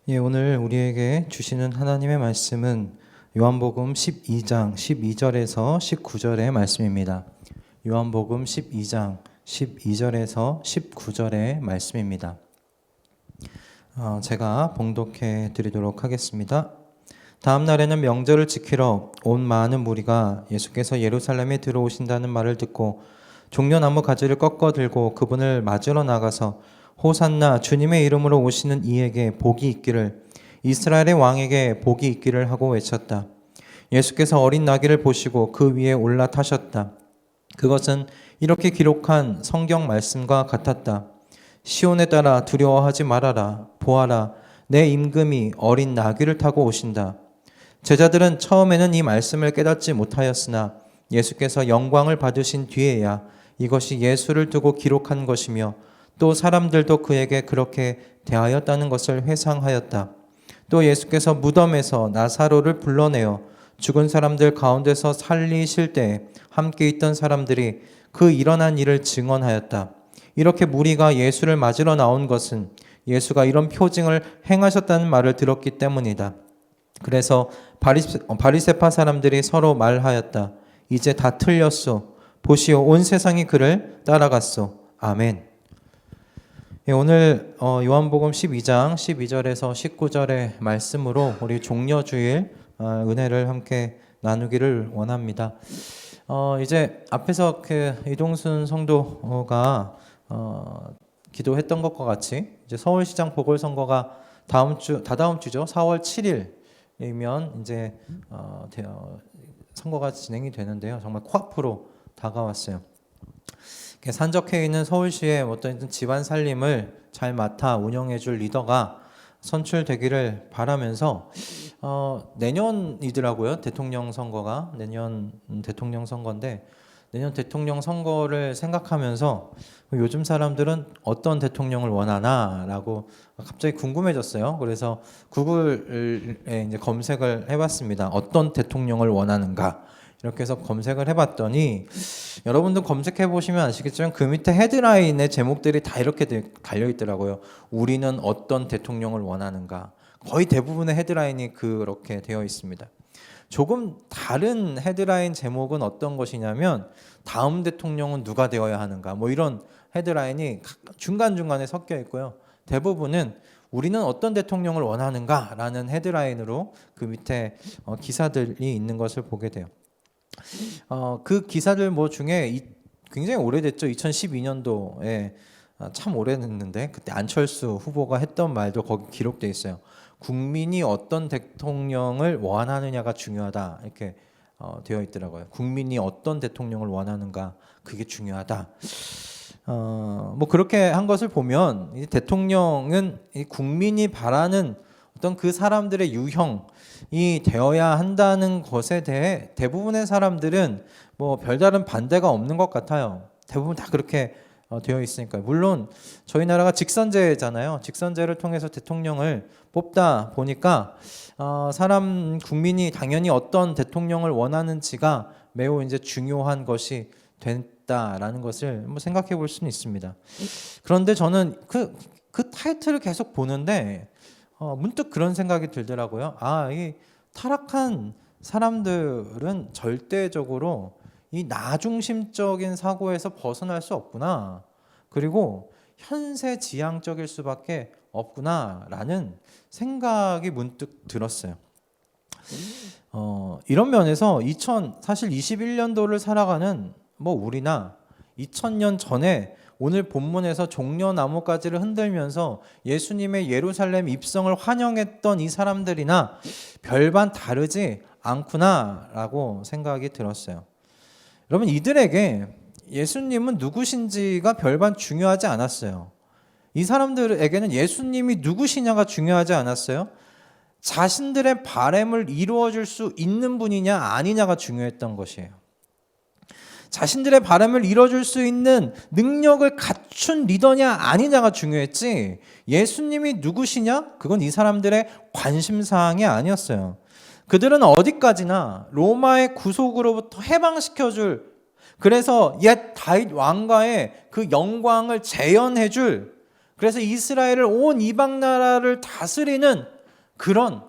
오늘 우리에게 주시는 하나님의 말씀은 요한복음 12장 12절에서 19절의 말씀입니다. 요한복음 12장 12절에서 19절의 말씀입니다. 제가 봉독해 드리도록 하겠습니다. 다음 날에는 명절을 지키러 온 많은 무리가 예수께서 예루살렘에 들어오신다는 말을 듣고 종려나무 가지를 꺾어 들고 그분을 맞으러 나가서 호산나 주님의 이름으로 오시는 이에게 복이 있기를, 이스라엘의 왕에게 복이 있기를 하고 외쳤다. 예수께서 어린 나귀를 보시고 그 위에 올라타셨다. 그것은 이렇게 기록한 성경 말씀과 같았다. 시온에 따라 두려워하지 말아라. 보아라, 내 임금이 어린 나귀를 타고 오신다. 제자들은 처음에는 이 말씀을 깨닫지 못하였으나 예수께서 영광을 받으신 뒤에야 이것이 예수를 두고 기록한 것이며 또 사람들도 그에게 그렇게 대하였다는 것을 회상하였다. 또 예수께서 무덤에서 나사로를 불러내어 죽은 사람들 가운데서 살리실 때 함께 있던 사람들이 그 일어난 일을 증언하였다. 이렇게 무리가 예수를 맞으러 나온 것은 예수가 이런 표징을 행하셨다는 말을 들었기 때문이다. 그래서 바리새파 사람들이 서로 말하였다. 이제 다 틀렸소. 보시오, 온 세상이 그를 따라갔소. 아멘. 오늘 요한복음 12장 12절에서 19절의 말씀으로 우리 종려주일 은혜를 함께 나누기를 원합니다. 이제 앞에서 이동순 성도가 기도했던 것과 같이 이제 서울시장 보궐선거가 다다음 주죠. 4월 7일이면 이제 선거가 진행이 되는데요. 정말 코앞으로 다가왔어요. 산적해 있는 서울시의 어떤 집안 살림을 잘 맡아 운영해줄 리더가 선출되기를 바라면서 내년이더라고요. 대통령 선거가 내년 대통령 선거인데 내년 대통령 선거를 생각하면서 요즘 사람들은 어떤 대통령을 원하나라고 갑자기 궁금해졌어요. 그래서 구글에 이제 검색을 해봤습니다. 어떤 대통령을 원하는가? 이렇게 해서 검색을 해봤더니 여러분도 검색해 보시면 아시겠지만 그 밑에 헤드라인의 제목들이 다 이렇게 달려 있더라고요. 우리는 어떤 대통령을 원하는가. 거의 대부분의 헤드라인이 그렇게 되어 있습니다. 조금 다른 헤드라인 제목은 어떤 것이냐면 다음 대통령은 누가 되어야 하는가, 뭐 이런 헤드라인이 중간중간에 섞여 있고요. 대부분은 우리는 어떤 대통령을 원하는가라는 헤드라인으로 그 밑에 기사들이 있는 것을 보게 돼요. 그 기사들 중에 굉장히 오래됐죠. 2012년도에 참 오래됐는데 그때 안철수 후보가 했던 말도 거기 기록돼 있어요. 국민이 어떤 대통령을 원하느냐가 중요하다, 이렇게 되어 있더라고요. 국민이 어떤 대통령을 원하는가, 그게 중요하다. 그렇게 한 것을 보면 이 대통령은 이 국민이 바라는 어떤 그 사람들의 유형이 되어야 한다는 것에 대해 대부분의 사람들은 별다른 반대가 없는 것 같아요. 대부분 다 그렇게 되어 있으니까요. 물론 저희 나라가 직선제잖아요. 직선제를 통해서 대통령을 뽑다 보니까 국민이 당연히 어떤 대통령을 원하는지가 매우 이제 중요한 것이 됐다라는 것을 생각해 볼 수는 있습니다. 그런데 저는 그 타이틀을 계속 보는데 문득 그런 생각이 들더라고요. 이 타락한 사람들은 절대적으로 이 나중심적인 사고에서 벗어날 수 없구나. 그리고 현세지향적일 수밖에 없구나라는 생각이 문득 들었어요. 이런 면에서 사실 21년도를 살아가는 우리나 2000년 전에 오늘 본문에서 종려나무가지를 흔들면서 예수님의 예루살렘 입성을 환영했던 이 사람들이나 별반 다르지 않구나라고 생각이 들었어요. 여러분, 이들에게 예수님은 누구신지가 별반 중요하지 않았어요. 이 사람들에게는 예수님이 누구시냐가 중요하지 않았어요. 자신들의 바램을 이루어줄 수 있는 분이냐 아니냐가 중요했던 것이에요. 자신들의 바람을 이뤄줄 수 있는 능력을 갖춘 리더냐 아니냐가 중요했지, 예수님이 누구시냐? 그건 이 사람들의 관심사항이 아니었어요. 그들은 어디까지나 로마의 구속으로부터 해방시켜줄, 그래서 옛 다윗 왕가의 그 영광을 재현해줄, 그래서 이스라엘을 온 이방 나라를 다스리는 그런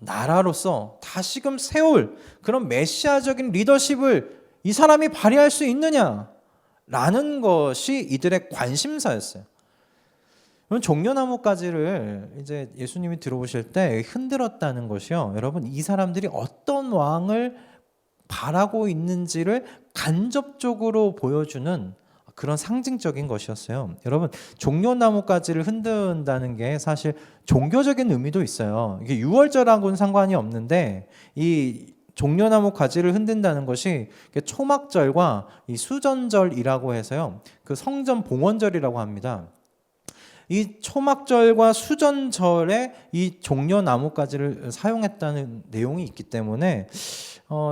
나라로서 다시금 세울 그런 메시아적인 리더십을 이 사람이 발휘할 수 있느냐라는 것이 이들의 관심사였어요. 종려나무 가지를 이제 예수님이 들어오실 때 흔들었다는 것이요, 여러분, 이 사람들이 어떤 왕을 바라고 있는지를 간접적으로 보여주는 그런 상징적인 것이었어요. 여러분, 종려나무 가지를 흔든다는 게 사실 종교적인 의미도 있어요. 이게 유월절하고는 상관이 없는데 이 종려나무 가지를 흔든다는 것이 초막절과 이 수전절이라고 해서요, 그 성전 봉헌절이라고 합니다. 이 초막절과 수전절에 이 종려나무 가지를 사용했다는 내용이 있기 때문에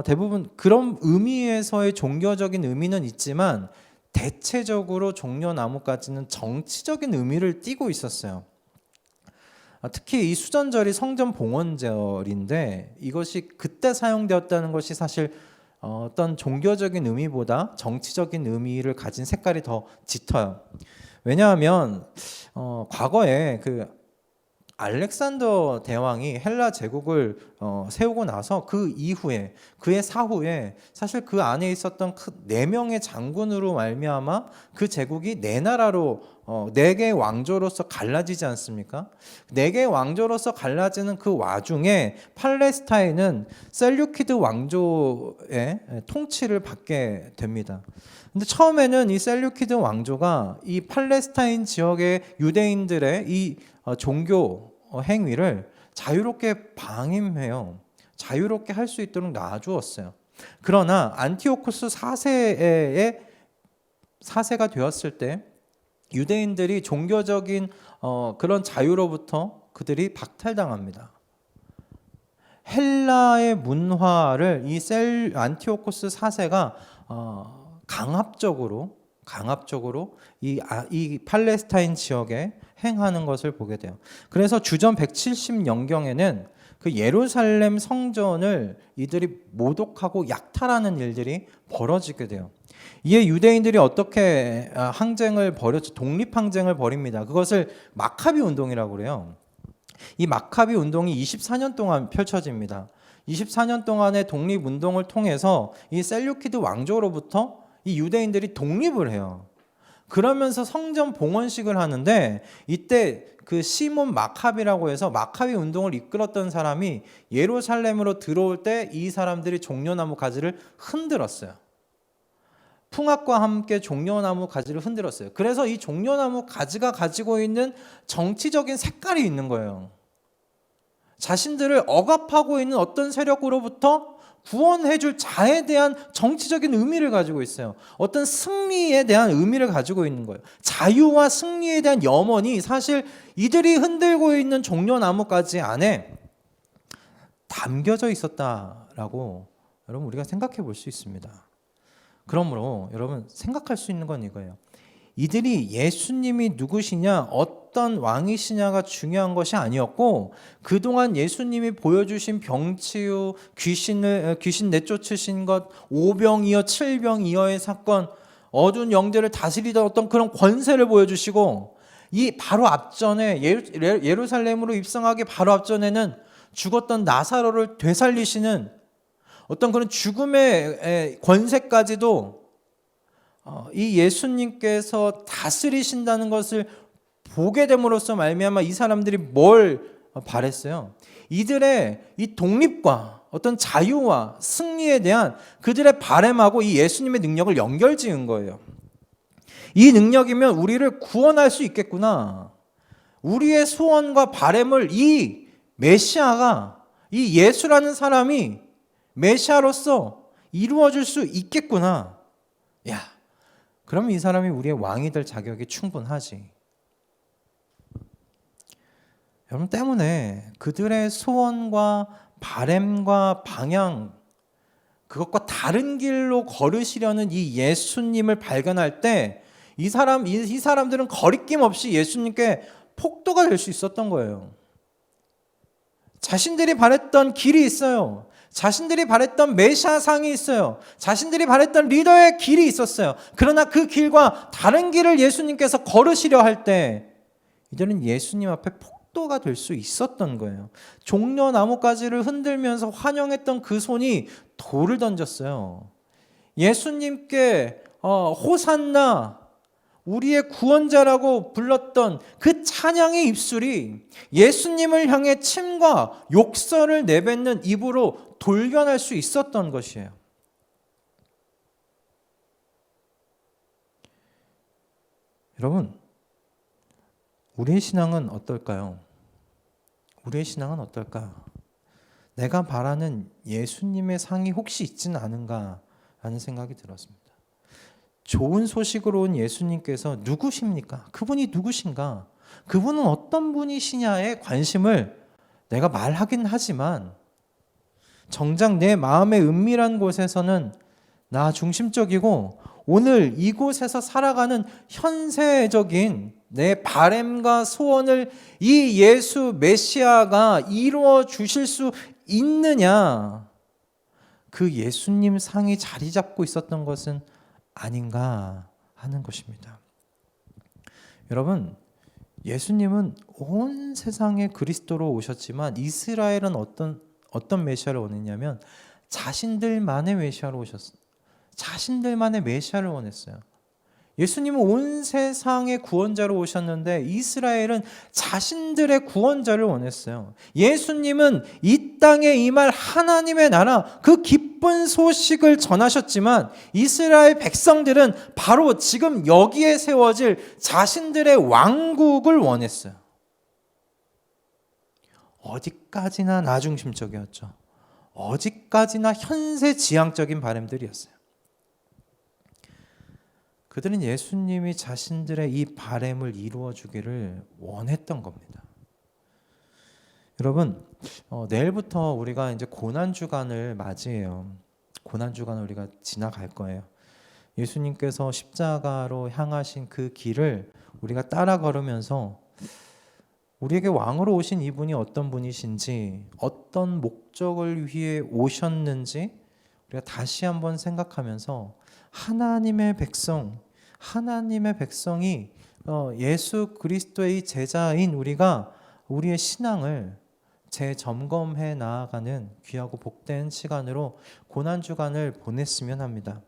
대부분 그런 의미에서의 종교적인 의미는 있지만 대체적으로 종려나무까지는 정치적인 의미를 띠고 있었어요. 특히 이 수전절이 성전 봉헌절인데 이것이 그때 사용되었다는 것이 사실 어떤 종교적인 의미보다 정치적인 의미를 가진 색깔이 더 짙어요. 왜냐하면 과거에 그 알렉산더 대왕이 헬라 제국을 세우고 나서 그 이후에, 그의 사후에 사실 그 안에 있었던 네 명의 장군으로 말미암아 그 제국이 네 나라로 네 개의 왕조로서 갈라지지 않습니까? 네 개의 왕조로서 갈라지는 그 와중에 팔레스타인은 셀류키드 왕조의 통치를 받게 됩니다. 근데 처음에는 이 셀류키드 왕조가 이 팔레스타인 지역의 유대인들의 이 종교 행위를 자유롭게 방임해요. 자유롭게 할 수 있도록 놔주었어요. 그러나 안티오코스 4세의 사세가 되었을 때 유대인들이 종교적인 그런 자유로부터 그들이 박탈당합니다. 헬라의 문화를 이 안티오코스 4세가 강압적으로 이 팔레스타인 지역에 행하는 것을 보게 돼요. 그래서 주전 170년경에는 그 예루살렘 성전을 이들이 모독하고 약탈하는 일들이 벌어지게 돼요. 이에 유대인들이 어떻게 항쟁을 벌였죠? 독립항쟁을 벌입니다. 그것을 마카비 운동이라고 그래요. 이 마카비 운동이 24년 동안 펼쳐집니다. 24년 동안의 독립운동을 통해서 이 셀류키드 왕조로부터 이 유대인들이 독립을 해요. 그러면서 성전 봉헌식을 하는데 이때 그 시몬 마카비라고 해서 마카비 운동을 이끌었던 사람이 예루살렘으로 들어올 때 이 사람들이 종려나무 가지를 흔들었어요. 풍악과 함께 종려나무 가지를 흔들었어요. 그래서 이 종려나무 가지가 가지고 있는 정치적인 색깔이 있는 거예요. 자신들을 억압하고 있는 어떤 세력으로부터 구원해줄 자에 대한 정치적인 의미를 가지고 있어요. 어떤 승리에 대한 의미를 가지고 있는 거예요. 자유와 승리에 대한 염원이 사실 이들이 흔들고 있는 종려나무가지 안에 담겨져 있었다라고 여러분 우리가 생각해 볼 수 있습니다. 그러므로 여러분 생각할 수 있는 건 이거예요. 이들이 예수님이 누구시냐, 어떤 왕이시냐가 중요한 것이 아니었고 그동안 예수님이 보여주신 병치유, 귀신 내쫓으신 것, 오병이어, 칠병이어의 사건, 어두운 영들을 다스리던 어떤 그런 권세를 보여주시고 이 바로 앞전에 예루살렘으로 입성하기 바로 앞전에는 죽었던 나사로를 되살리시는 어떤 그런 죽음의 권세까지도 이 예수님께서 다스리신다는 것을 보게 됨으로써 말미암아 이 사람들이 뭘 바랬어요? 이들의 이 독립과 어떤 자유와 승리에 대한 그들의 바램하고 이 예수님의 능력을 연결지은 거예요. 이 능력이면 우리를 구원할 수 있겠구나. 우리의 소원과 바램을 이 메시아가, 이 예수라는 사람이 메시아로서 이루어질 수 있겠구나. 야, 그러면 이 사람이 우리의 왕이 될 자격이 충분하지. 여러분 때문에 그들의 소원과 바램과 방향, 그것과 다른 길로 걸으시려는 이 예수님을 발견할 때 이 사람들은 거리낌 없이 예수님께 폭도가 될 수 있었던 거예요. 자신들이 바랬던 길이 있어요. 자신들이 바랬던 메시아상이 있어요. 자신들이 바랬던 리더의 길이 있었어요. 그러나 그 길과 다른 길을 예수님께서 걸으시려 할 때 이들은 예수님 앞에 속도가 될 수 있었던 거예요. 종려나무 가지를 흔들면서 환영했던 그 손이 돌을 던졌어요. 예수님께 호산나 우리의 구원자라고 불렀던 그 찬양의 입술이 예수님을 향해 침과 욕설을 내뱉는 입으로 돌변할 수 있었던 것이에요. 여러분, 우리의 신앙은 어떨까요? 우리의 신앙은 어떨까? 내가 바라는 예수님의 상이 혹시 있지는 않은가 하는 생각이 들었습니다. 좋은 소식으로 온 예수님께서 누구십니까? 그분이 누구신가? 그분은 어떤 분이시냐에 관심을 내가 말하긴 하지만 정작 내 마음의 은밀한 곳에서는 나 중심적이고 오늘 이곳에서 살아가는 현세적인 내 바램과 소원을 이 예수 메시아가 이루어 주실 수 있느냐? 그 예수님 상이 자리 잡고 있었던 것은 아닌가 하는 것입니다. 여러분, 예수님은 온 세상에 그리스도로 오셨지만 이스라엘은 어떤 메시아를 원했냐면 자신들만의 메시아로 오셨어요. 자신들만의 메시아를 원했어요. 예수님은 온 세상의 구원자로 오셨는데 이스라엘은 자신들의 구원자를 원했어요. 예수님은 이 땅에 임할 하나님의 나라, 그 기쁜 소식을 전하셨지만 이스라엘 백성들은 바로 지금 여기에 세워질 자신들의 왕국을 원했어요. 어디까지나 나중심적이었죠. 어디까지나 현세지향적인 바람들이었어요. 그들은 예수님이 자신들의 이 바램을 이루어 주기를 원했던 겁니다. 여러분, 내일부터 우리가 이제 고난주간을 맞이해요. 고난주간을 우리가 지나갈 거예요. 예수님께서 십자가로 향하신 그 길을 우리가 따라 걸으면서 우리에게 왕으로 오신 이분이 어떤 분이신지, 어떤 목적을 위해 오셨는지 우리가 다시 한번 생각하면서 하나님의 백성이 예수 그리스도의 제자인 우리가 우리의 신앙을 재점검해 나아가는 귀하고 복된 시간으로 고난주간을 보냈으면 합니다.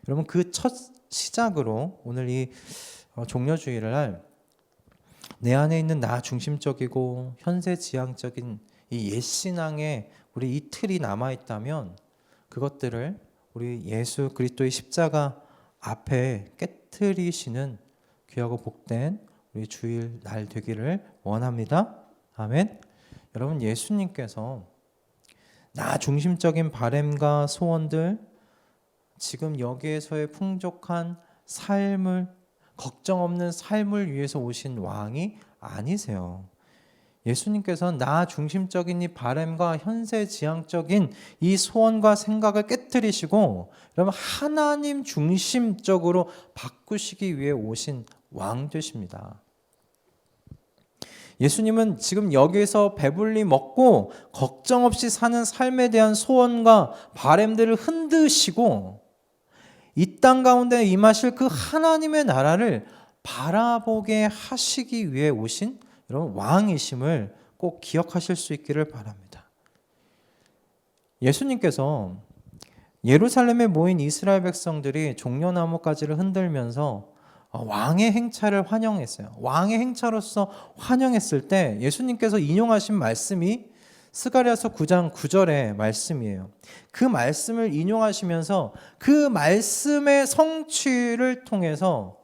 여러분, 그 첫 시작으로 오늘 이 종려주일을 할 내 안에 있는 나 중심적이고 현세지향적인 이 옛신앙에 우리 이틀이 남아있다면 그것들을 우리 예수 그리스도의 십자가 앞에 깨트리시는 귀하고 복된 우리 주일 날 되기를 원합니다. 아멘. 여러분, 예수님께서 나 중심적인 바램과 소원들, 지금 여기에서의 풍족한 삶을, 걱정 없는 삶을 위해서 오신 왕이 아니세요. 예수님께서는 나 중심적인 이 바램과 현세지향적인 이 소원과 생각을 깨트리시고 여러분 하나님 중심적으로 바꾸시기 위해 오신 왕 되십니다. 예수님은 지금 여기에서 배불리 먹고 걱정 없이 사는 삶에 대한 소원과 바램들을 흔드시고 이 땅 가운데 임하실 그 하나님의 나라를 바라보게 하시기 위해 오신 여러분 왕이심을 꼭 기억하실 수 있기를 바랍니다. 예수님께서 예루살렘에 모인 이스라엘 백성들이 종려나무 가지를 흔들면서 왕의 행차를 환영했어요. 왕의 행차로서 환영했을 때 예수님께서 인용하신 말씀이 스가랴서 9장 9절의 말씀이에요. 그 말씀을 인용하시면서 그 말씀의 성취를 통해서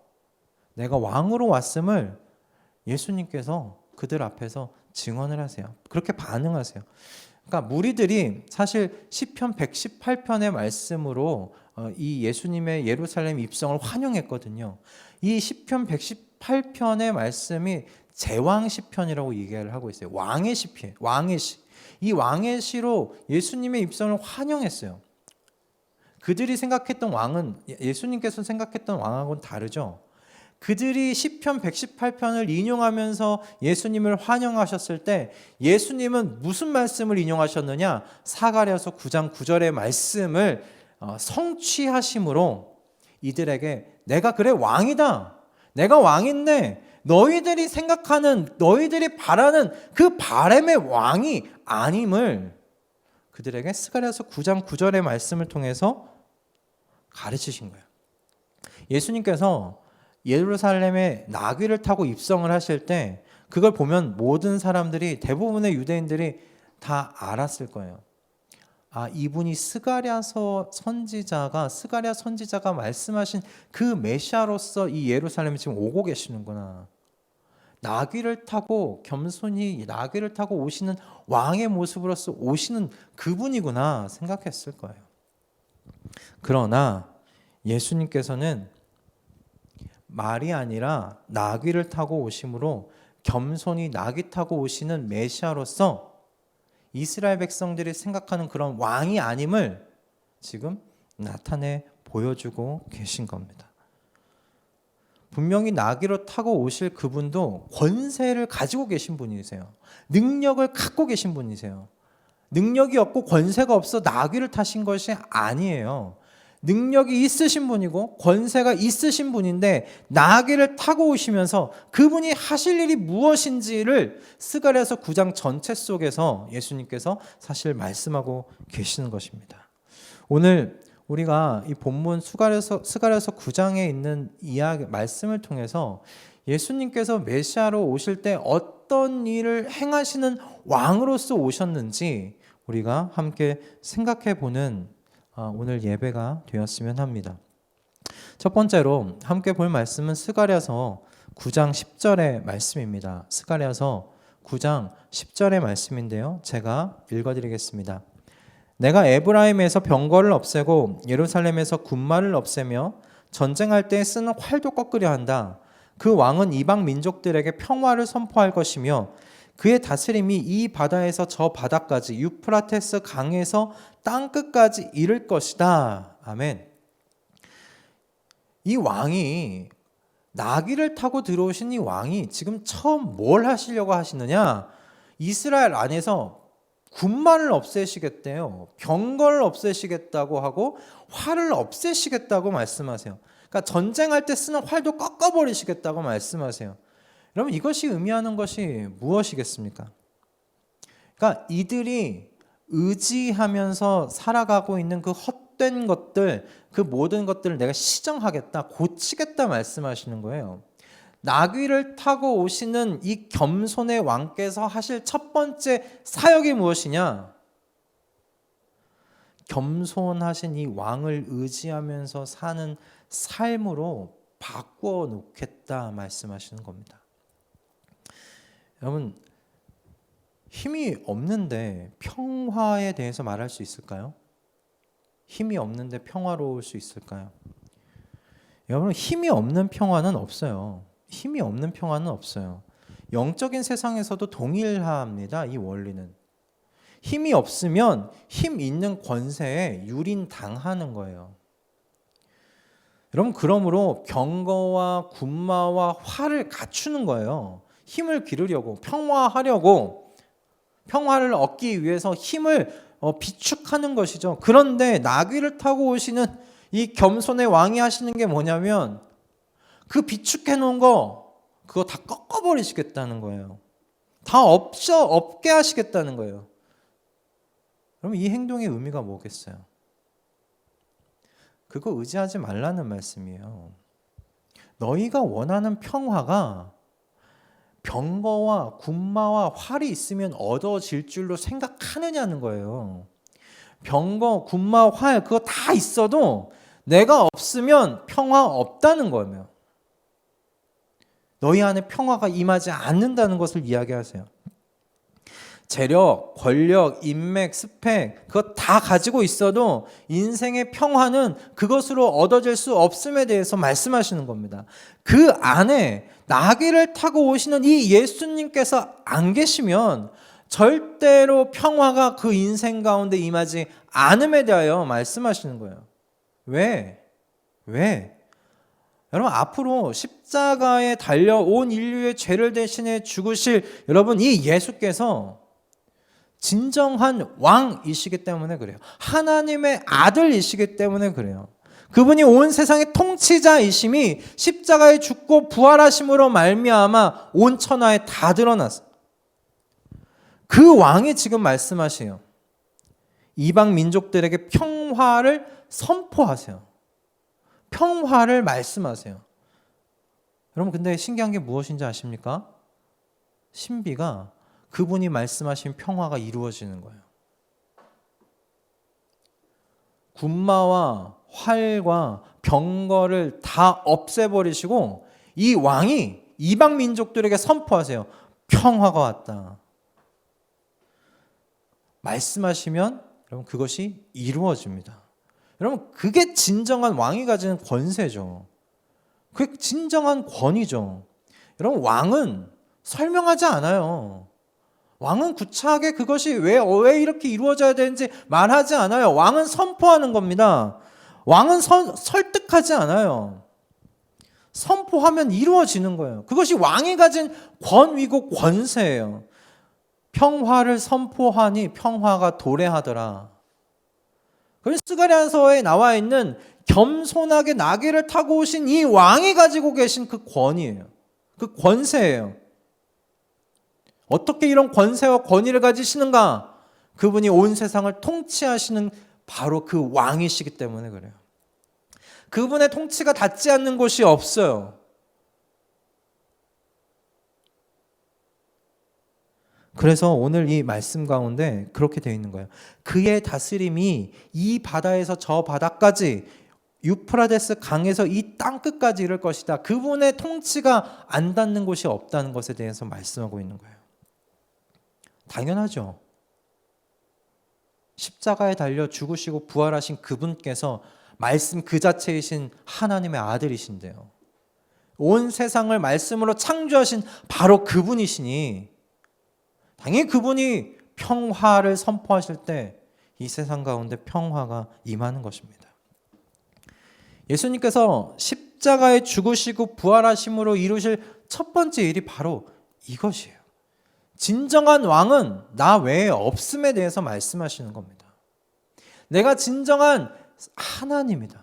내가 왕으로 왔음을 예수님께서 그들 앞에서 증언을 하세요. 그렇게 반응하세요. 그러니까 무리들이 사실 시편 118편의 말씀으로 이 예수님의 예루살렘 입성을 환영했거든요. 이 시편 118편의 말씀이 제왕 시편이라고 얘기를 하고 있어요. 왕의 시편, 왕의 시. 이 왕의 시로 예수님의 입성을 환영했어요. 그들이 생각했던 왕은 예수님께서 생각했던 왕하고는 다르죠. 그들이 시편 118편을 인용하면서 예수님을 환영하셨을 때 예수님은 무슨 말씀을 인용하셨느냐? 사가랴서 9장 9절의 말씀을 성취하심으로 이들에게 내가 그래 왕이다. 내가 왕인데 너희들이 생각하는, 너희들이 바라는 그 바람의 왕이 아님을 그들에게 스가랴서 9장 9절의 말씀을 통해서 가르치신 거예요. 예수님께서 예루살렘에 나귀를 타고 입성을 하실 때 그걸 보면 모든 사람들이, 대부분의 유대인들이 다 알았을 거예요. 아, 이분이 스가랴 선지자가 말씀하신 그 메시아로서 이 예루살렘에 지금 오고 계시는구나. 나귀를 타고, 겸손히 나귀를 타고 오시는 왕의 모습으로서 오시는 그분이구나 생각했을 거예요. 그러나 예수님께서는 말이 아니라 나귀를 타고 오심으로 겸손히 나귀 타고 오시는 메시아로서 이스라엘 백성들이 생각하는 그런 왕이 아님을 지금 나타내 보여주고 계신 겁니다. 분명히 나귀로 타고 오실 그분도 권세를 가지고 계신 분이세요. 능력을 갖고 계신 분이세요. 능력이 없고 권세가 없어 나귀를 타신 것이 아니에요. 능력이 있으신 분이고 권세가 있으신 분인데 나귀를 타고 오시면서 그분이 하실 일이 무엇인지를 스가랴서 9장 전체 속에서 예수님께서 사실 말씀하고 계시는 것입니다. 오늘 우리가 이 본문 스가랴서 9장에 있는 이야기 말씀을 통해서 예수님께서 메시아로 오실 때 어떤 일을 행하시는 왕으로서 오셨는지 우리가 함께 생각해 보는 오늘 예배가 되었으면 합니다. 첫 번째로 함께 볼 말씀은 스가랴서 9장 10절의 말씀입니다. 스가랴서 9장 10절의 말씀인데요. 제가 읽어드리겠습니다. 내가 에브라임에서 병거를 없애고 예루살렘에서 군마를 없애며 전쟁할 때 쓰는 활도 꺾으려 한다. 그 왕은 이방 민족들에게 평화를 선포할 것이며 그의 다스림이 이 바다에서 저 바다까지 유프라테스 강에서 땅끝까지 이를 것이다. 아멘. 이 왕이, 나귀를 타고 들어오신 이 왕이 지금 처음 뭘 하시려고 하시느냐? 이스라엘 안에서 군마를 없애시겠대요. 병거를 없애시겠다고 하고 활을 없애시겠다고 말씀하세요. 그러니까 전쟁할 때 쓰는 활도 꺾어버리시겠다고 말씀하세요. 여러분, 이것이 의미하는 것이 무엇이겠습니까? 그러니까 이들이 의지하면서 살아가고 있는 그 헛된 것들, 그 모든 것들을 내가 시정하겠다, 고치겠다 말씀하시는 거예요. 나귀를 타고 오시는 이 겸손의 왕께서 하실 첫 번째 사역이 무엇이냐? 겸손하신 이 왕을 의지하면서 사는 삶으로 바꾸어 놓겠다 말씀하시는 겁니다. 여러분, 힘이 없는데 평화에 대해서 말할 수 있을까요? 힘이 없는데 평화로울 수 있을까요? 여러분, 힘이 없는 평화는 없어요. 힘이 없는 평화는 없어요. 영적인 세상에서도 동일합니다. 이 원리는. 힘이 없으면 힘 있는 권세에 유린당하는 거예요. 여러분, 그러므로 병거와 군마와 활을 갖추는 거예요. 힘을 기르려고, 평화하려고, 평화를 얻기 위해서 힘을 비축하는 것이죠. 그런데 나귀를 타고 오시는 이 겸손의 왕이 하시는 게 뭐냐면 그 비축해 놓은 거 그거 다 꺾어버리시겠다는 거예요. 다 없게 하시겠다는 거예요. 그럼 이 행동의 의미가 뭐겠어요? 그거 의지하지 말라는 말씀이에요. 너희가 원하는 평화가 병거와 군마와 활이 있으면 얻어질 줄로 생각하느냐는 거예요. 병거, 군마, 활 그거 다 있어도 내가 없으면 평화 없다는 거예요. 너희 안에 평화가 임하지 않는다는 것을 이야기하세요. 재력, 권력, 인맥, 스펙 그거 다 가지고 있어도 인생의 평화는 그것으로 얻어질 수 없음에 대해서 말씀하시는 겁니다. 그 안에 나귀를 타고 오시는 이 예수님께서 안 계시면 절대로 평화가 그 인생 가운데 임하지 않음에 대하여 말씀하시는 거예요. 왜? 여러분, 앞으로 십자가에 달려 온 인류의 죄를 대신해 죽으실 여러분, 이 예수께서 진정한 왕이시기 때문에 그래요. 하나님의 아들이시기 때문에 그래요. 그분이 온 세상의 통치자이심이 십자가에 죽고 부활하심으로 말미암아 온 천하에 다 드러났어요. 그 왕이 지금 말씀하세요. 이방 민족들에게 평화를 선포하세요. 평화를 말씀하세요. 여러분, 근데 신기한 게 무엇인지 아십니까? 신비가 그분이 말씀하신 평화가 이루어지는 거예요. 군마와 활과 병거를 다 없애버리시고 이 왕이 이방 민족들에게 선포하세요. 평화가 왔다. 말씀하시면 여러분 그것이 이루어집니다. 여러분, 그게 진정한 왕이 가지는 권세죠. 그게 진정한 권위죠. 여러분, 왕은 설명하지 않아요. 왕은 구차하게 그것이 왜 이렇게 이루어져야 되는지 말하지 않아요. 왕은 선포하는 겁니다. 왕은 설득하지 않아요. 선포하면 이루어지는 거예요. 그것이 왕이 가진 권위고 권세예요. 평화를 선포하니 평화가 도래하더라. 그래서 스가랴서에 나와 있는 겸손하게 나귀를 타고 오신 이 왕이 가지고 계신 그 권위예요. 그 권세예요. 어떻게 이런 권세와 권위를 가지시는가? 그분이 온 세상을 통치하시는 바로 그 왕이시기 때문에 그래요. 그분의 통치가 닿지 않는 곳이 없어요. 그래서 오늘 이 말씀 가운데 그렇게 되어 있는 거예요. 그의 다스림이 이 바다에서 저 바다까지, 유프라데스 강에서 이 땅 끝까지 이를 것이다. 그분의 통치가 안 닿는 곳이 없다는 것에 대해서 말씀하고 있는 거예요. 당연하죠. 십자가에 달려 죽으시고 부활하신 그분께서 말씀 그 자체이신 하나님의 아들이신데요. 온 세상을 말씀으로 창조하신 바로 그분이시니 당연히 그분이 평화를 선포하실 때 이 세상 가운데 평화가 임하는 것입니다. 예수님께서 십자가에 죽으시고 부활하심으로 이루실 첫 번째 일이 바로 이것이에요. 진정한 왕은 나 외에 없음에 대해서 말씀하시는 겁니다. 내가 진정한 하나님이다.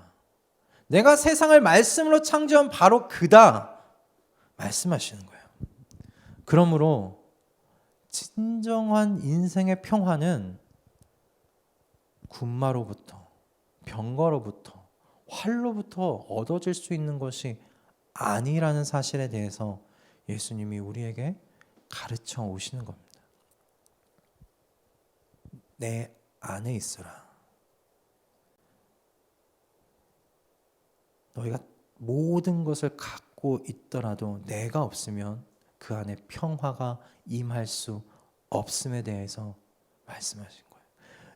내가 세상을 말씀으로 창조한 바로 그다. 말씀하시는 거예요. 그러므로 진정한 인생의 평화는 군마로부터, 병거로부터, 활로부터 얻어질 수 있는 것이 아니라는 사실에 대해서 예수님이 우리에게 가르쳐 오시는 겁니다. 내 안에 있어라. 너희가 모든 것을 갖고 있더라도 내가 없으면 그 안에 평화가 임할 수 없음에 대해서 말씀하신 거예요.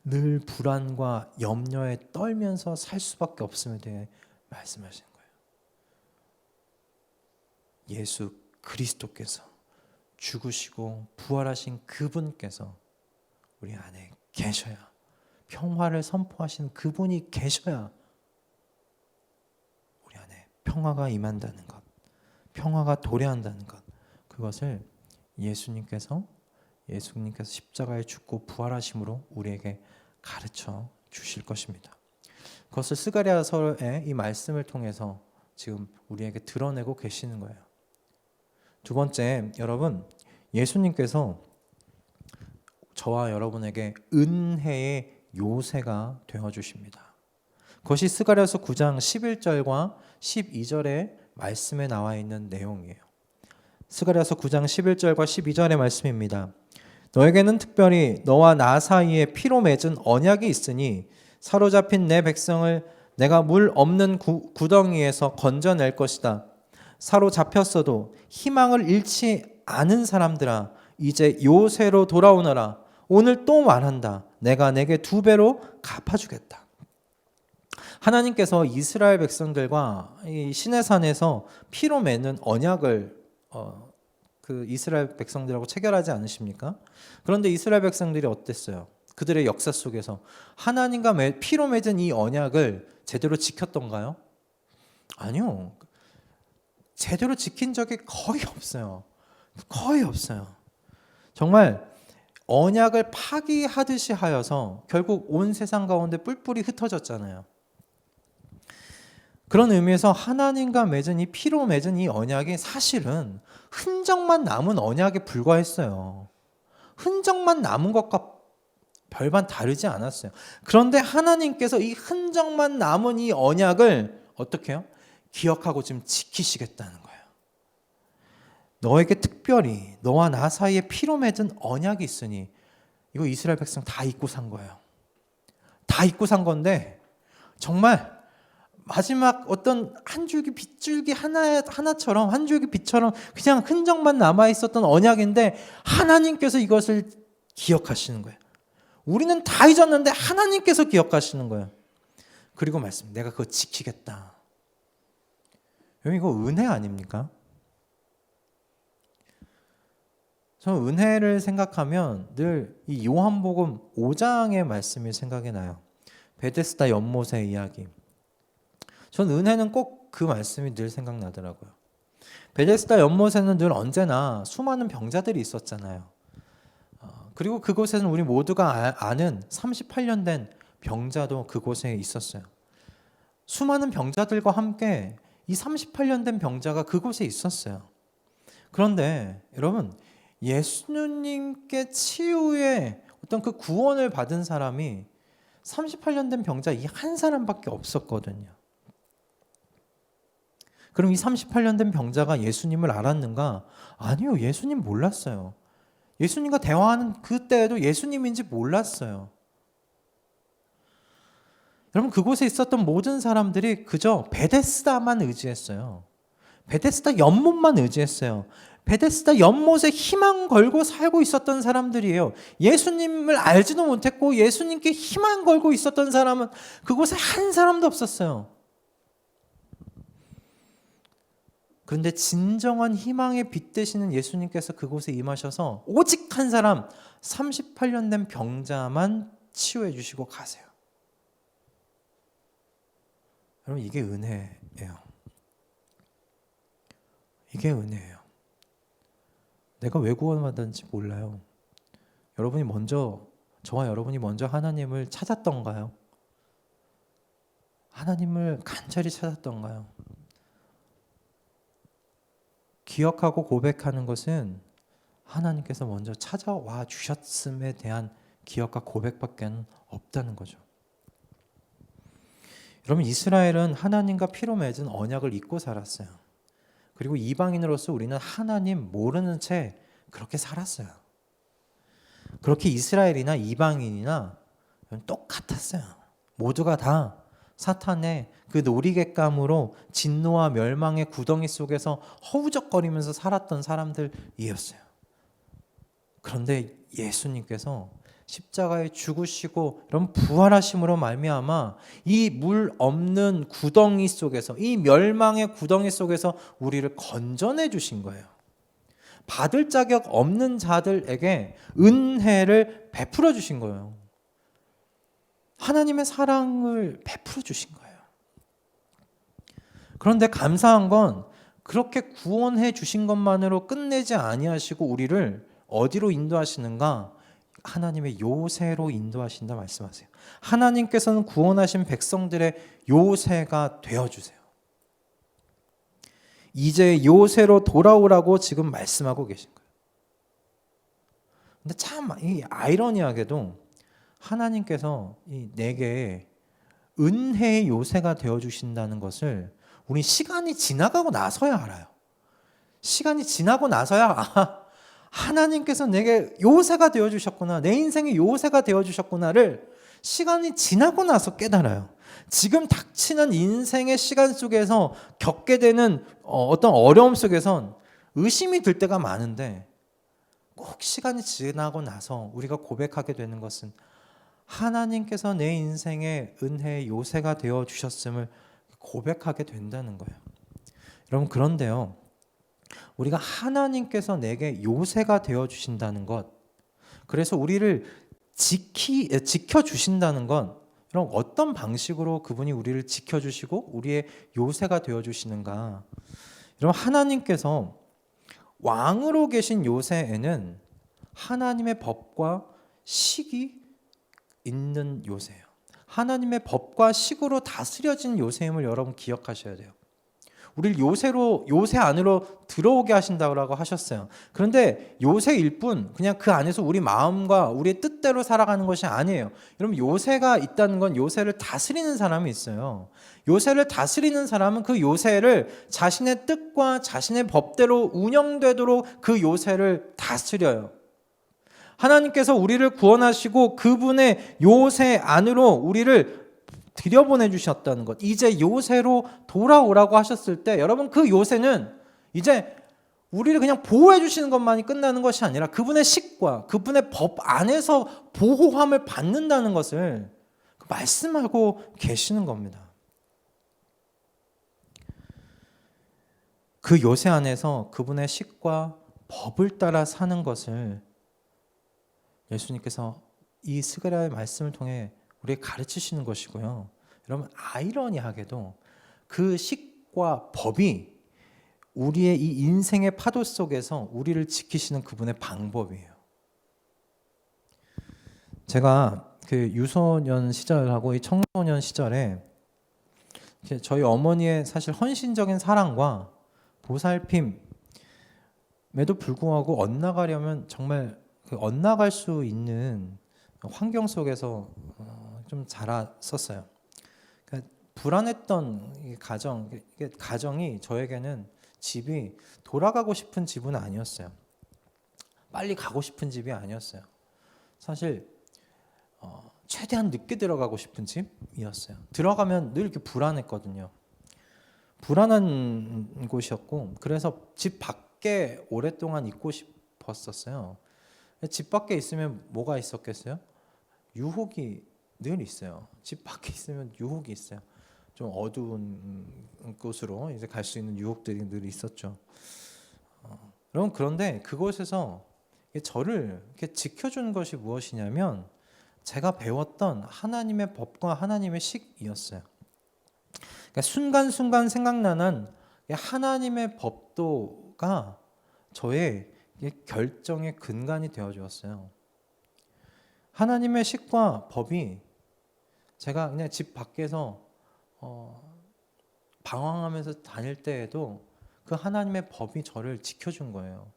늘 불안과 염려에 떨면서 살 수밖에 없음에 대해 말씀하신 거예요. 예수 그리스도께서 죽으시고 부활하신 그분께서 우리 안에 계셔야, 평화를 선포하신 그분이 계셔야 우리 안에 평화가 임한다는 것, 평화가 도래한다는 것, 그것을 예수님께서 십자가에 죽고 부활하심으로 우리에게 가르쳐 주실 것입니다. 그것을 스가랴서의 이 말씀을 통해서 지금 우리에게 드러내고 계시는 거예요. 두 번째, 여러분, 예수님께서 저와 여러분에게 은혜의 요새가 되어 주십니다. 그것이 스가랴서 9장 11절과 12절의 말씀에 나와 있는 내용이에요. 스가랴서 9장 11절과 12절의 말씀입니다. 너에게는 특별히 너와 나 사이에 피로 맺은 언약이 있으니 사로잡힌 내 백성을 내가 물 없는 구덩이에서 건져낼 것이다. 사로잡혔어도 희망을 잃지 않은 사람들아, 이제 요새로 돌아오너라. 오늘 또 말한다. 내가 내게 2배로 갚아주겠다. 하나님께서 이스라엘 백성들과 이 시내산에서 피로 맺는 언약을 그 이스라엘 백성들하고 체결하지 않으십니까? 그런데 이스라엘 백성들이 어땠어요? 그들의 역사 속에서 하나님과 피로 맺은 이 언약을 제대로 지켰던가요? 아니요. 제대로 지킨 적이 거의 없어요. 거의 없어요. 정말 언약을 파기하듯이 하여서 결국 온 세상 가운데 뿔뿔이 흩어졌잖아요. 그런 의미에서 하나님과 맺은 이 피로 맺은 이 언약이 사실은 흔적만 남은 언약에 불과했어요. 흔적만 남은 것과 별반 다르지 않았어요. 그런데 하나님께서 이 흔적만 남은 이 언약을 어떻게 해요? 기억하고 지금 지키시겠다는 거예요. 너에게 특별히 너와 나 사이에 피로 맺은 언약이 있으니 이거 이스라엘 백성 다 잊고 산 거예요. 다 잊고 산 건데 정말 마지막 어떤 한 줄기 빗줄기 하나처럼 한 줄기 빛처럼 그냥 흔적만 남아 있었던 언약인데 하나님께서 이것을 기억하시는 거예요. 우리는 다 잊었는데 하나님께서 기억하시는 거예요. 그리고 말씀, 내가 그거 지키겠다. 여러분 이거 은혜 아닙니까? 저는 은혜를 생각하면 늘 이 요한복음 5장의 말씀이 생각이 나요. 베데스다 연못의 이야기. 전 은혜는 꼭 그 말씀이 늘 생각나더라고요. 베데스다 연못에는 늘 언제나 수많은 병자들이 있었잖아요. 그리고 그곳에는 우리 모두가 아는 38년 된 병자도 그곳에 있었어요. 수많은 병자들과 함께 이 38년 된 병자가 그곳에 있었어요. 그런데 여러분, 예수님께 치유의 어떤 그 구원을 받은 사람이 38년 된 병자 이 한 사람밖에 없었거든요. 그럼 이 38년 된 병자가 예수님을 알았는가? 아니요, 예수님 몰랐어요. 예수님과 대화하는 그때에도 예수님인지 몰랐어요. 여러분, 그곳에 있었던 모든 사람들이 그저 베데스다만 의지했어요. 베데스다 연못만 의지했어요. 베데스다 연못에 희망 걸고 살고 있었던 사람들이에요. 예수님을 알지도 못했고 예수님께 희망 걸고 있었던 사람은 그곳에 한 사람도 없었어요. 그런데 진정한 희망의 빛 되시는 예수님께서 그곳에 임하셔서 오직 한 사람 38년 된 병자만 치유해 주시고 가세요. 여러분 이게 은혜예요. 이게 은혜예요. 내가 왜 구원받았는지 몰라요. 저와 여러분이 먼저 하나님을 찾았던가요? 하나님을 간절히 찾았던가요? 기억하고 고백하는 것은 하나님께서 먼저 찾아와 주셨음에 대한 기억과 고백밖에 없다는 거죠. 여러분 이스라엘은 하나님과 피로 맺은 언약을 잊고 살았어요. 그리고 이방인으로서 우리는 하나님 모르는 채 그렇게 살았어요. 그렇게 이스라엘이나 이방인이나 똑같았어요. 모두가 다 사탄의 그 놀이객감으로 진노와 멸망의 구덩이 속에서 허우적거리면서 살았던 사람들이었어요. 그런데 예수님께서 십자가에 죽으시고 이런 부활하심으로 말미암아 이 물 없는 구덩이 속에서 이 멸망의 구덩이 속에서 우리를 건져내 주신 거예요. 받을 자격 없는 자들에게 은혜를 베풀어 주신 거예요. 하나님의 사랑을 베풀어 주신 거예요. 그런데 감사한 건 그렇게 구원해 주신 것만으로 끝내지 아니하시고 우리를 어디로 인도하시는가? 하나님의 요새로 인도하신다 말씀하세요. 하나님께서는 구원하신 백성들의 요새가 되어주세요. 이제 요새로 돌아오라고 지금 말씀하고 계신 거예요. 근데 참 이 아이러니하게도 하나님께서 내게 은혜의 요새가 되어주신다는 것을 우리 시간이 지나가고 나서야 알아요. 시간이 지나고 나서야 하나님께서 내게 요새가 되어주셨구나, 내 인생의 요새가 되어주셨구나를 시간이 지나고 나서 깨달아요. 지금 닥치는 인생의 시간 속에서 겪게 되는 어떤 어려움 속에선 의심이 들 때가 많은데 꼭 시간이 지나고 나서 우리가 고백하게 되는 것은 하나님께서 내 인생의 은혜의 요새가 되어주셨음을 고백하게 된다는 거예요. 여러분 그런데요, 우리가 하나님께서 내게 요새가 되어주신다는 것, 그래서 우리를 지켜주신다는 건 그럼 어떤 방식으로 그분이 우리를 지켜주시고 우리의 요새가 되어주시는가? 여러분 하나님께서 왕으로 계신 요새에는 하나님의 법과 식이 있는 요새예요. 하나님의 법과 식으로 다스려진 요새임을 여러분 기억하셔야 돼요. 우리를 요새 안으로 들어오게 하신다고 하셨어요. 그런데 요새일 뿐 그냥 그 안에서 우리 마음과 우리의 뜻대로 살아가는 것이 아니에요. 여러분, 요새가 있다는 건 요새를 다스리는 사람이 있어요. 요새를 다스리는 사람은 그 요새를 자신의 뜻과 자신의 법대로 운영되도록 그 요새를 다스려요. 하나님께서 우리를 구원하시고 그분의 요새 안으로 우리를 들여보내 주셨다는 것, 이제 요새로 돌아오라고 하셨을 때 여러분, 그 요새는 이제 우리를 그냥 보호해 주시는 것만이 끝나는 것이 아니라 그분의 식과 그분의 법 안에서 보호함을 받는다는 것을 말씀하고 계시는 겁니다. 그 요새 안에서 그분의 식과 법을 따라 사는 것을 예수님께서 이 스가랴의 말씀을 통해 우리에게 가르치시는 것이고요. 여러분, 아이러니하게도 그 식과 법이 우리의 이 인생의 파도 속에서 우리를 지키시는 그분의 방법이에요. 제가 그 유소년 시절하고 이 청소년 시절에 저희 어머니의 사실 헌신적인 사랑과 보살핌에도 불구하고 엇나가려면 정말 엇나갈 수 있는 환경 속에서 좀 자랐었어요. 그러니까 불안했던 가정이 저에게는 집이 돌아가고 싶은 집은 아니었어요. 빨리 가고 싶은 집이 아니었어요. 사실 최대한 늦게 들어가고 싶은 집이었어요. 들어가면 늘 이렇게 불안했거든요. 불안한 곳이었고, 그래서 집 밖에 오랫동안 있고 싶었었어요. 집 밖에 있으면 뭐가 있었겠어요? 유혹이 늘 있어요. 집 밖에 있으면 유혹이 있어요. 좀 어두운 곳으로 이제 갈 수 있는 유혹들이 늘 있었죠. 여러분, 그런데 그곳에서 저를 이렇게 지켜주는 것이 무엇이냐면 제가 배웠던 하나님의 법과 하나님의 식이었어요. 그러니까 순간순간 생각나는 하나님의 법도가 저의 결정의 근간이 되어 주었어요. 하나님의 식과 법이 제가 그냥 집 밖에서 방황하면서 다닐 때에도 그 하나님의 법이 저를 지켜준 거예요.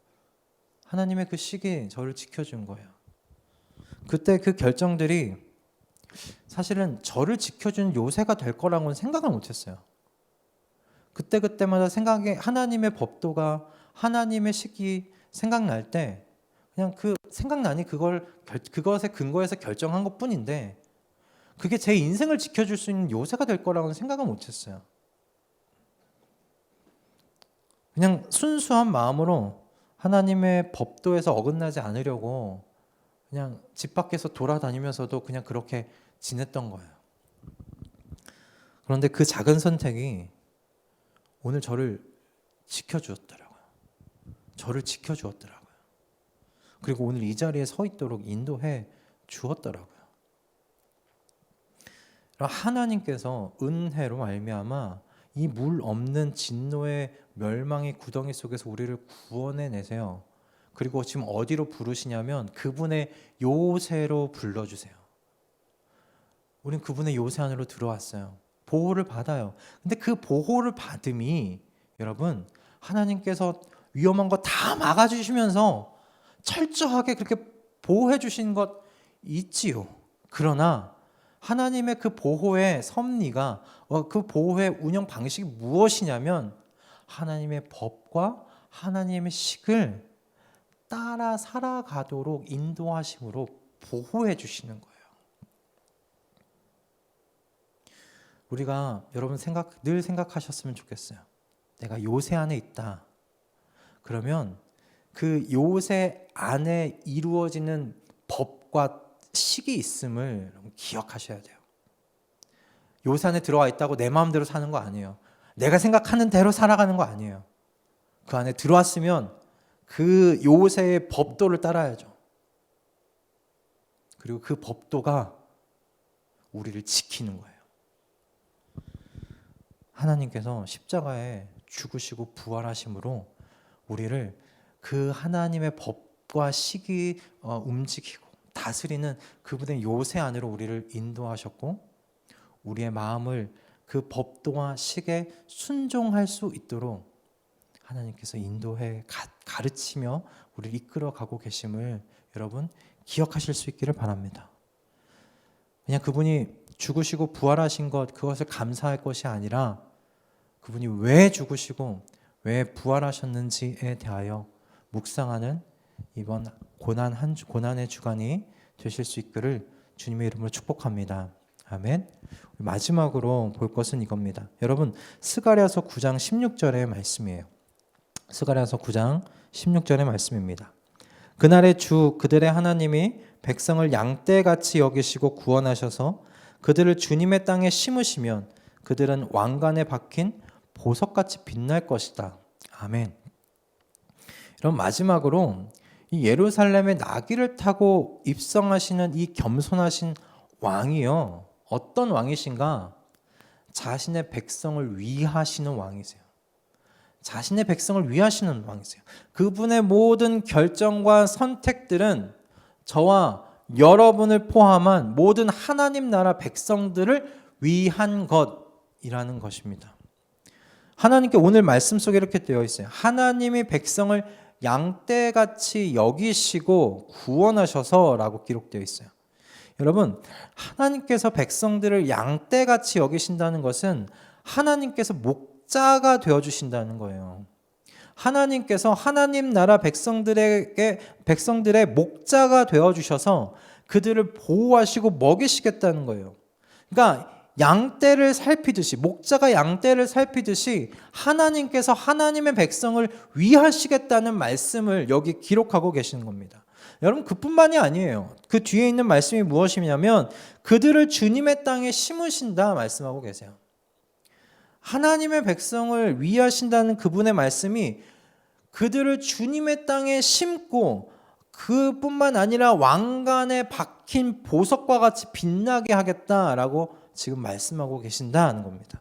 하나님의 그 식이 저를 지켜준 거예요. 그때 그 결정들이 사실은 저를 지켜준 요새가 될 거라고는 생각을 못했어요. 그때마다 하나님의 법도가, 하나님의 식이 생각날 때 그냥 생각나니 그것에 근거해서 결정한 것뿐인데 그게 제 인생을 지켜줄 수 있는 요새가 될 거라고는 생각을 못했어요. 그냥 순수한 마음으로 하나님의 법도에서 어긋나지 않으려고 그냥 집 밖에서 돌아다니면서도 그냥 그렇게 지냈던 거예요. 그런데 그 작은 선택이 오늘 저를 지켜주었더라고요. 그리고 오늘 이 자리에 서 있도록 인도해 주었더라고요. 하나님께서 은혜로 말미암아 이 물 없는 진노의 멸망의 구덩이 속에서 우리를 구원해 내세요. 그리고 지금 어디로 부르시냐면 그분의 요새로 불러주세요. 우린 그분의 요새 안으로 들어왔어요. 보호를 받아요. 근데 그 보호를 받음이 여러분, 하나님께서 위험한 거 다 막아주시면서 철저하게 그렇게 보호해 주신 것 있지요. 그러나 하나님의 그 보호의 섭리가, 그 보호의 운영 방식이 무엇이냐면 하나님의 법과 하나님의 식을 따라 살아가도록 인도하심으로 보호해 주시는 거예요. 우리가 여러분 늘 생각하셨으면 좋겠어요. 내가 요새 안에 있다. 그러면 그 요새 안에 이루어지는 법과 식이 있음을 기억하셔야 돼요. 요새 안에 들어와 있다고 내 마음대로 사는 거 아니에요. 내가 생각하는 대로 살아가는 거 아니에요. 그 안에 들어왔으면 그 요새의 법도를 따라야죠. 그리고 그 법도가 우리를 지키는 거예요. 하나님께서 십자가에 죽으시고 부활하심으로 우리를 그 하나님의 법과 식이 움직이고 다스리는 그분의 요새 안으로 우리를 인도하셨고, 우리의 마음을 그 법도와 식에 순종할 수 있도록 하나님께서 인도해 가르치며 우리를 이끌어가고 계심을 여러분 기억하실 수 있기를 바랍니다. 그냥 그분이 죽으시고 부활하신 것, 그것을 감사할 것이 아니라 그분이 왜 죽으시고 왜 부활하셨는지에 대하여 묵상하는 이번 고난의 주간이 되실 수 있기를 주님의 이름으로 축복합니다. 아멘. 마지막으로 볼 것은 이겁니다. 여러분, 스가랴서 9장 16절의 말씀이에요. 스가랴서 9장 16절의 말씀입니다. 그날의 주 그들의 하나님이 백성을 양떼같이 여기시고 구원하셔서 그들을 주님의 땅에 심으시면 그들은 왕관에 박힌 보석같이 빛날 것이다. 아멘. 그럼 마지막으로 이 예루살렘에 나귀를 타고 입성하시는 이 겸손하신 왕이요, 어떤 왕이신가? 자신의 백성을 위하시는 왕이세요. 자신의 백성을 위하시는 왕이세요. 그분의 모든 결정과 선택들은 저와 여러분을 포함한 모든 하나님 나라 백성들을 위한 것이라는 것입니다. 하나님께 오늘 말씀 속에 이렇게 되어 있어요. 하나님이 백성을 양떼같이 여기시고 구원하셔서 라고 기록되어 있어요. 여러분, 하나님께서 백성들을 양떼같이 여기신다는 것은 하나님께서 목자가 되어주신다는 거예요. 하나님께서 하나님 나라 백성들의 목자가 되어주셔서 그들을 보호하시고 먹이시겠다는 거예요. 그러니까 양떼를 살피듯이, 목자가 양떼를 살피듯이 하나님께서 하나님의 백성을 위하시겠다는 말씀을 여기 기록하고 계시는 겁니다. 여러분, 그뿐만이 아니에요. 그 뒤에 있는 말씀이 무엇이냐면 그들을 주님의 땅에 심으신다 말씀하고 계세요. 하나님의 백성을 위하신다는 그분의 말씀이 그들을 주님의 땅에 심고 그뿐만 아니라 왕관에 박힌 보석과 같이 빛나게 하겠다라고 지금 말씀하고 계신다는 겁니다.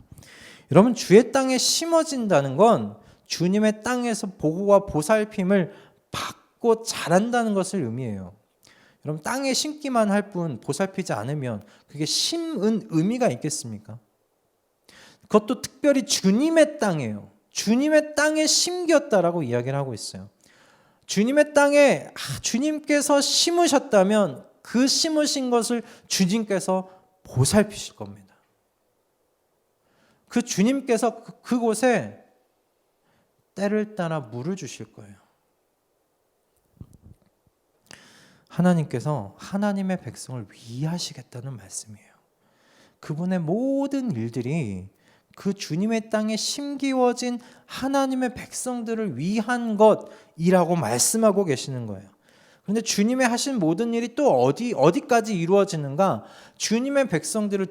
여러분, 주의 땅에 심어진다는 건 주님의 땅에서 보호와 보살핌을 받고 자란다는 것을 의미해요. 여러분, 땅에 심기만 할 뿐 보살피지 않으면 그게 심은 의미가 있겠습니까? 그것도 특별히 주님의 땅이에요. 주님의 땅에 심겼다라고 이야기를 하고 있어요. 주님의 땅에 주님께서 심으셨다면 그 심으신 것을 주님께서 보살피실 겁니다. 그 주님께서 그곳에 때를 따라 물을 주실 거예요. 하나님께서 하나님의 백성을 위하시겠다는 말씀이에요. 그분의 모든 일들이 그 주님의 땅에 심기워진 하나님의 백성들을 위한 것이라고 말씀하고 계시는 거예요. 그런데 주님의 하신 모든 일이 또 어디까지 이루어지는가? 주님의 백성들을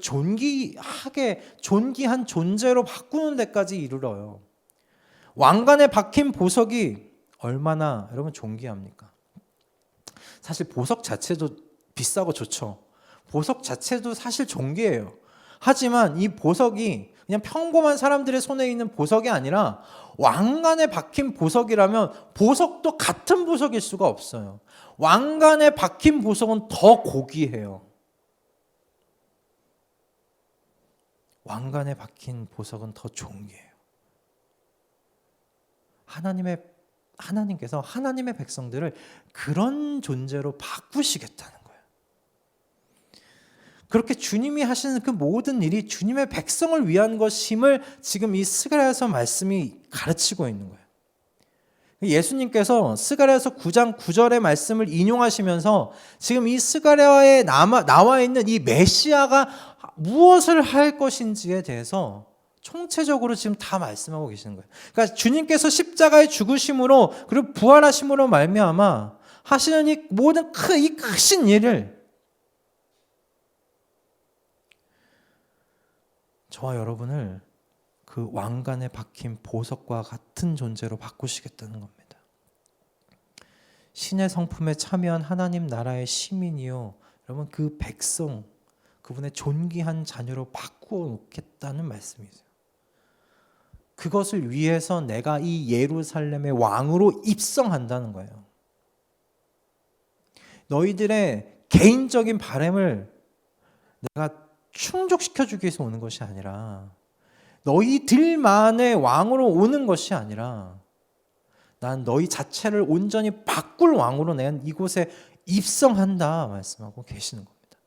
존귀한 존재로 바꾸는 데까지 이르러요. 왕관에 박힌 보석이 얼마나 여러분 존귀합니까? 사실 보석 자체도 비싸고 좋죠. 보석 자체도 사실 존귀해요. 하지만 이 보석이 그냥 평범한 사람들의 손에 있는 보석이 아니라 왕관에 박힌 보석이라면 보석도 같은 보석일 수가 없어요. 왕관에 박힌 보석은 더 고귀해요. 왕관에 박힌 보석은 더 존귀해요. 하나님께서 하나님의 백성들을 그런 존재로 바꾸시겠다는 거예요. 그렇게 주님이 하시는 그 모든 일이 주님의 백성을 위한 것임을 지금 이 스가랴서 말씀이 가르치고 있는 거예요. 예수님께서 스가랴서 9장 9절의 말씀을 인용하시면서 지금 이 스가랴에 나와 있는 이 메시아가 무엇을 할 것인지에 대해서 총체적으로 지금 다 말씀하고 계시는 거예요. 그러니까 주님께서 십자가의 죽으심으로 그리고 부활하심으로 말미암아 하시는 이 모든 이 크신 일을 저와 여러분을 그 왕관에 박힌 보석과 같은 존재로 바꾸시겠다는 겁니다. 신의 성품에 참여한 하나님 나라의 시민이요, 여러분 그 백성, 그분의 존귀한 자녀로 바꾸어 놓겠다는 말씀이세요. 그것을 위해서 내가 이 예루살렘의 왕으로 입성한다는 거예요. 너희들의 개인적인 바람을 내가 충족시켜주기 위해서 오는 것이 아니라, 너희들만의 왕으로 오는 것이 아니라, 난 너희 자체를 온전히 바꿀 왕으로 난 이곳에 입성한다 말씀하고 계시는 겁니다.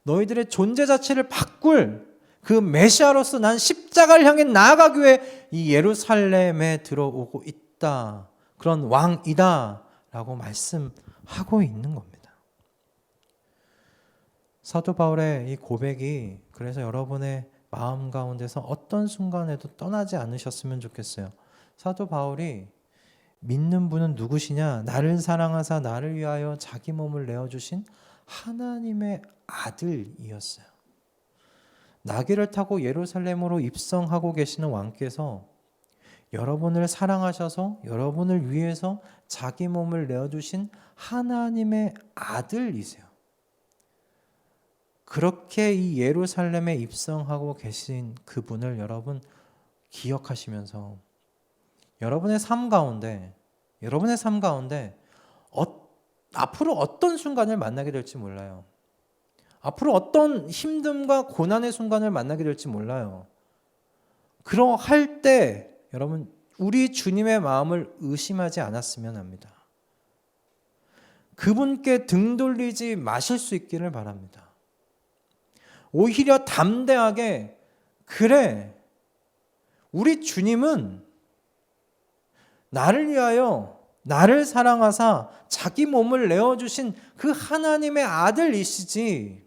너희들의 존재 자체를 바꿀 그 메시아로서 난 십자가를 향해 나아가기 위해 이 예루살렘에 들어오고 있다. 그런 왕이다 라고 말씀하고 있는 겁니다. 사도 바울의 이 고백이 그래서 여러분의 마음 가운데서 어떤 순간에도 떠나지 않으셨으면 좋겠어요. 사도 바울이 믿는 분은 누구시냐? 나를 사랑하사 나를 위하여 자기 몸을 내어주신 하나님의 아들이었어요. 나귀를 타고 예루살렘으로 입성하고 계시는 왕께서 여러분을 사랑하셔서 여러분을 위해서 자기 몸을 내어주신 하나님의 아들이세요. 그렇게 이 예루살렘에 입성하고 계신 그분을 여러분 기억하시면서 여러분의 삶 가운데 앞으로 어떤 순간을 만나게 될지 몰라요. 앞으로 어떤 힘듦과 고난의 순간을 만나게 될지 몰라요. 그러할 때 여러분 우리 주님의 마음을 의심하지 않았으면 합니다. 그분께 등 돌리지 마실 수 있기를 바랍니다. 오히려 담대하게 그래, 우리 주님은 나를 위하여 나를 사랑하사 자기 몸을 내어주신 그 하나님의 아들이시지,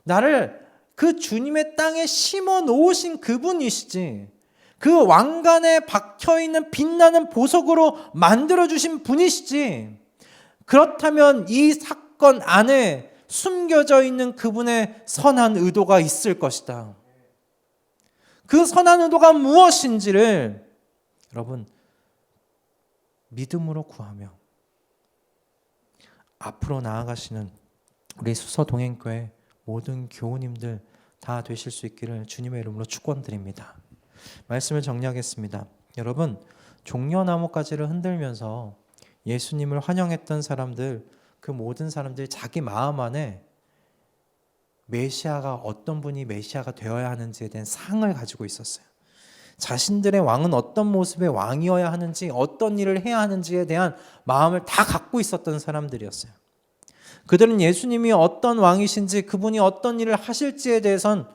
나를 그 주님의 땅에 심어 놓으신 그분이시지, 그 왕관에 박혀있는 빛나는 보석으로 만들어주신 분이시지, 그렇다면 이 사건 안에 숨겨져 있는 그분의 선한 의도가 있을 것이다. 그 선한 의도가 무엇인지를 여러분 믿음으로 구하며 앞으로 나아가시는 우리 수서동행교회 모든 교우님들 다 되실 수 있기를 주님의 이름으로 축원드립니다. 말씀을 정리하겠습니다. 여러분, 종려나무가지를 흔들면서 예수님을 환영했던 사람들, 그 모든 사람들이 자기 마음 안에 메시아가 어떤 분이 메시아가 되어야 하는지에 대한 상을 가지고 있었어요. 자신들의 왕은 어떤 모습의 왕이어야 하는지, 어떤 일을 해야 하는지에 대한 마음을 다 갖고 있었던 사람들이었어요. 그들은 예수님이 어떤 왕이신지, 그분이 어떤 일을 하실지에 대해선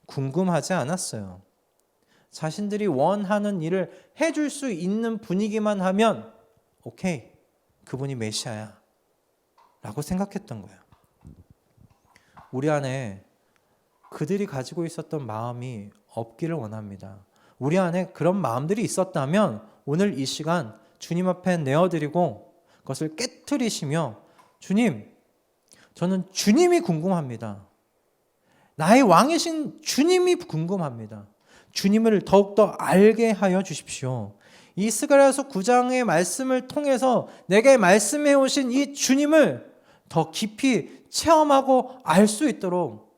궁금하지 않았어요. 자신들이 원하는 일을 해줄 수 있는 분이기만 하면 오케이, 그분이 메시아야 라고 생각했던 거예요. 우리 안에 그들이 가지고 있었던 마음이 없기를 원합니다. 우리 안에 그런 마음들이 있었다면 오늘 이 시간 주님 앞에 내어드리고 그것을 깨트리시며, 주님, 저는 주님이 궁금합니다. 나의 왕이신 주님이 궁금합니다. 주님을 더욱더 알게 하여 주십시오. 이 스가랴서 9장의 말씀을 통해서 내게 말씀해 오신 이 주님을 더 깊이 체험하고 알 수 있도록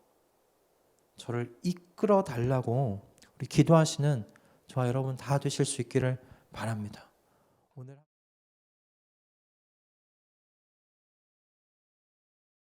저를 이끌어 달라고 우리 기도하시는 저와 여러분 다 되실 수 있기를 바랍니다. 오늘